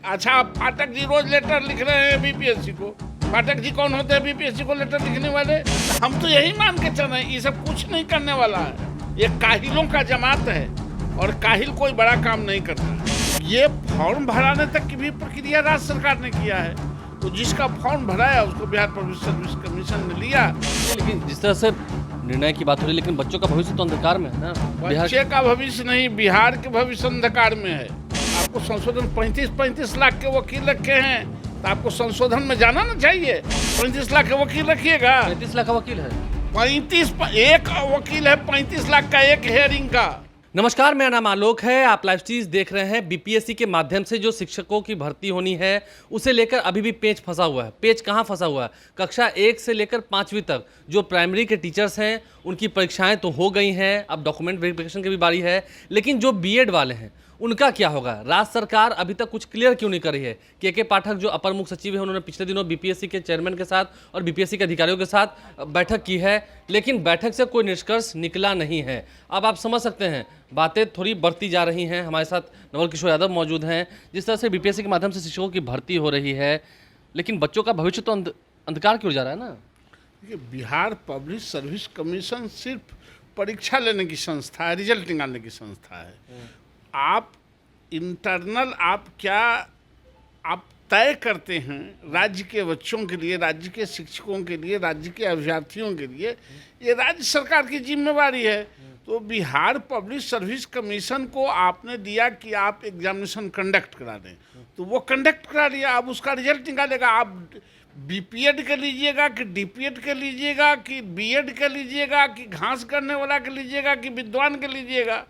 अच्छा, आप फाटक जी रोज लेटर लिख रहे हैं बीपीएससी को। फाटक जी कौन होते हैं बीपीएससी को लेटर लिखने वाले? हम तो यही मान के चल रहे हैं, ये सब कुछ नहीं करने वाला है। ये काहिलों का जमात है और काहिल कोई बड़ा काम नहीं करता। ये फॉर्म भराने तक की भी प्रक्रिया राज्य सरकार ने किया है, तो जिसका फॉर्म भराया उसको बिहार पब्लिक सर्विस कमीशन ने लिया। लेकिन जिस तरह से निर्णय की बात हो रही है, लेकिन बच्चों का भविष्य तो अंधकार में है ना। बच्चे का भविष्य नहीं, बिहार के भविष्य अंधकार में है। आपको संशोधन 35 लाख के वकील रखे हैं, तो आपको संशोधन में जाना ना चाहिए। 35 लाख के वकील रखिएगा। 35 लाख का वकील है। 35 एक वकील है, 35 लाख का एक हेयरिंग का। नमस्कार, मेरा नाम आलोक है। आप लाइव चीज देख रहे हैं। बीपीएससी के माध्यम से जो शिक्षकों की भर्ती होनी है, उसे लेकर अभी भी पेच फंसा हुआ है। पेच कहाँ फंसा हुआ है? कक्षा 1 से लेकर 5वीं तक जो प्राइमरी के टीचर्स हैं, उनकी परीक्षाएं तो हो गई हैं, अब डॉक्यूमेंट वेरिफिकेशन की भी बारी है। लेकिन जो बीएड वाले हैं, उनका क्या होगा? राज्य सरकार अभी तक कुछ क्लियर क्यों नहीं करी है? के पाठक जो अपर मुख्य सचिव है, उन्होंने पिछले दिनों बीपीएससी के चेयरमैन के साथ और बीपीएससी के अधिकारियों के साथ बैठक की है, लेकिन बैठक से कोई निष्कर्ष निकला नहीं है। अब आप समझ सकते हैं, बातें थोड़ी बढ़ती जा रही हैं। हमारे साथ नवल किशोर यादव मौजूद हैं। जिस तरह से बीपीएससी के माध्यम से शिक्षकों की भर्ती हो रही है, लेकिन बच्चों का भविष्य तो अंधकार की ओर जा रहा है ना। देखिए, बिहार पब्लिक सर्विस कमीशन सिर्फ परीक्षा लेने की संस्था है, रिजल्ट निकालने की संस्था है। आप इंटरनल आप तय करते हैं राज्य के बच्चों के लिए, राज्य के शिक्षकों के लिए, राज्य के अभ्यर्थियों के लिए, ये राज्य सरकार की जिम्मेवारी है। तो बिहार पब्लिक सर्विस कमीशन को आपने दिया कि आप एग्जामिनेशन कंडक्ट करा दें, तो वो कंडक्ट करा लिया। अब उसका रिजल्ट निकालेगा। आप बीपीएड के लीजिएगा कि डीपीएड के लीजिएगा कि बीएड के लीजिएगा कि घास करने वाला के लीजिएगा कि विद्वान के लीजिएगा,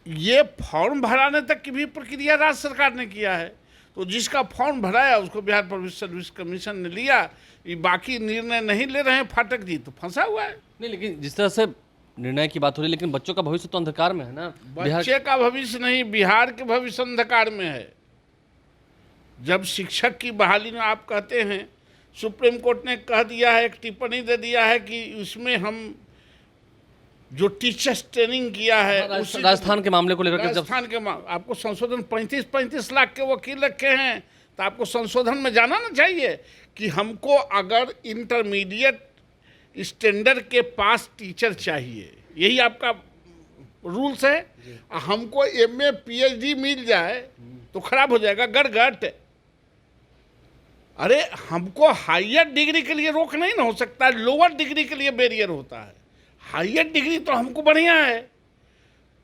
ये फॉर्म भराने तक की भी प्रक्रिया राज्य सरकार ने किया है। तो जिसका फॉर्म भराया उसको बिहार पब्लिक सर्विस कमीशन ने लिया। ये बाकी निर्णय नहीं ले रहे हैं फाटक जी, तो फंसा हुआ है। नहीं, लेकिन जिस तरह से निर्णय की बात हो रही है, लेकिन बच्चों का भविष्य तो अंधकार में है ना। बच्चे का भविष्य नहीं, बिहार के भविष्य अंधकार में है। जब शिक्षक की बहाली में आप कहते हैं, सुप्रीम कोर्ट ने कह दिया है, एक टिप्पणी दे दिया है कि उसमें हम जो टीचर्स ट्रेनिंग किया है, राजस्थान के मामले को लेकर राजस्थान के आपको संशोधन 35 लाख के वकील रखे हैं, तो आपको संशोधन में जाना ना चाहिए कि हमको अगर इंटरमीडिएट स्टैंडर्ड के पास टीचर चाहिए, यही आपका रूल्स है। हमको एमए पीएचडी मिल जाए तो खराब हो जाएगा, गड़गड़। अरे हमको हायर डिग्री के लिए रोक नहीं ना हो सकता, लोअर डिग्री के लिए बैरियर होता है। हायर डिग्री तो हमको बढ़िया है।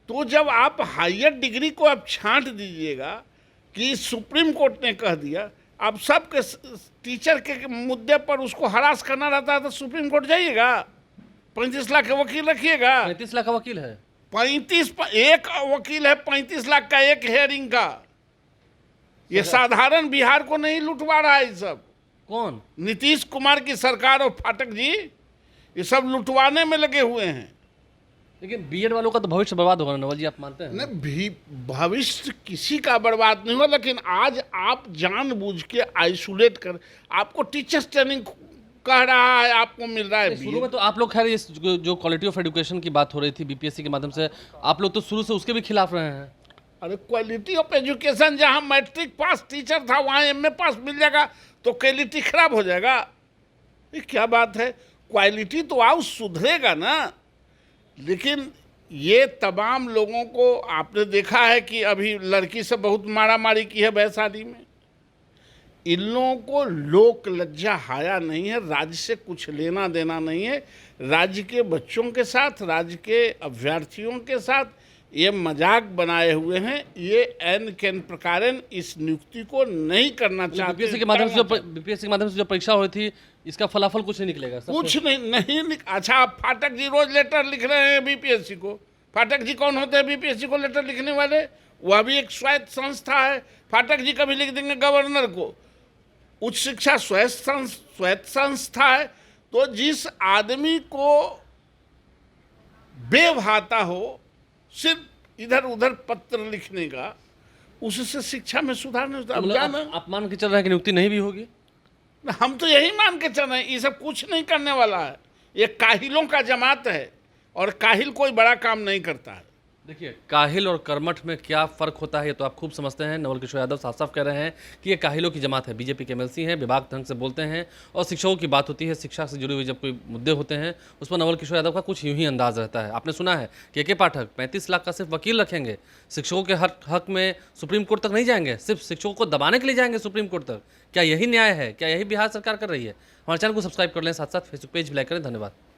तो जब आप हायर डिग्री को आप छांट दीजिएगा कि सुप्रीम कोर्ट ने कह दिया, अब सब के टीचर के मुद्दे पर उसको हरास करना रहता है, तो सुप्रीम कोर्ट जाइएगा। 35 लाख के वकील रखिएगा। 35 लाख का वकील है। 35 एक वकील है, 35 लाख का एक हेयरिंग का। ये साधारण बिहार को नहीं लुटवा रहा है। ये सब कौन? नीतीश कुमार की सरकार और फाटक जी, ये सब लुटवाने में लगे हुए हैं। लेकिन बीएड वालों का तो भविष्य बर्बाद होगा नवल जी, आप मानते हैं? नहीं, भविष्य किसी का बर्बाद नहीं हुआ, लेकिन आज आप जानबूझ के आइसोलेट कर, आपको टीचर्स ट्रेनिंग कह रहा है, आपको मिल रहा है। शुरू में तो आप लोग, खैर इस जो क्वालिटी ऑफ एजुकेशन की बात हो रही थी बीपीएससी के माध्यम से, आप लोग तो शुरू से उसके भी खिलाफ रहे हैं। अरे क्वालिटी ऑफ एजुकेशन, जहाँ मैट्रिक पास टीचर था वहाँ एमए पास मिल जाएगा तो क्वालिटी खराब हो जाएगा? ये क्या बात है? क्वालिटी तो आओ सुधरेगा ना। लेकिन ये तमाम लोगों को आपने देखा है कि अभी लड़की से बहुत मारा मारी की है वैशाली में। इन लोगों को लोक लज्जा हाया नहीं है, राज्य से कुछ लेना देना नहीं है। राज्य के बच्चों के साथ, राज्य के अभ्यर्थियों के साथ ये मजाक बनाए हुए हैं। ये एन केन प्रकारन इस नियुक्ति को नहीं करना चाहते। बीपीएससी के माध्यम से जो परीक्षा हुई थी, इसका फलाफल कुछ नहीं निकलेगा? कुछ नहीं। अच्छा, आप फाटक जी रोज लेटर लिख रहे हैं बीपीएससी को। फाटक जी कौन होते हैं बीपीएससी को लेटर लिखने वाले? वह भी एक स्वायत्त संस्था है। फाटक जी कभी लिख देंगे गवर्नर को। उच्च शिक्षा स्वायत्त संस्था है। तो जिस आदमी को बेवहाता हो सिर्फ इधर उधर पत्र लिखने का, उससे शिक्षा में सुधार नहीं होता। आप मान के चल रहे हैं कि नियुक्ति नहीं भी होगी? हम तो यही मान के चल रहे हैं, ये सब कुछ नहीं करने वाला है। ये काहिलों का जमात है और काहिल कोई बड़ा काम नहीं करता है। देखिए, काहिल और कर्मठ में क्या फ़र्क होता है ये तो आप खूब समझते हैं। नवल किशोर यादव साफ साफ कह रहे हैं कि ये काहिलों की जमात है, बीजेपी के एमएलसी हैं, विभाग ढंग से बोलते हैं और शिक्षकों की बात होती है, शिक्षा से जुड़ी हुई जब कोई मुद्दे होते हैं उस पर नवल किशोर यादव का कुछ यूं ही अंदाज रहता है। आपने सुना है कि के पाठक 35 लाख का सिर्फ वकील रखेंगे, शिक्षकों के हक में सुप्रीम कोर्ट तक नहीं जाएंगे, सिर्फ शिक्षकों को दबाने के लिए जाएंगे सुप्रीम कोर्ट तक। क्या यही न्याय है? क्या यही बिहार सरकार कर रही है? हमारे चैनल को सब्सक्राइब कर लें, साथ साथ फेसबुक पेज भी लाइक करें। धन्यवाद।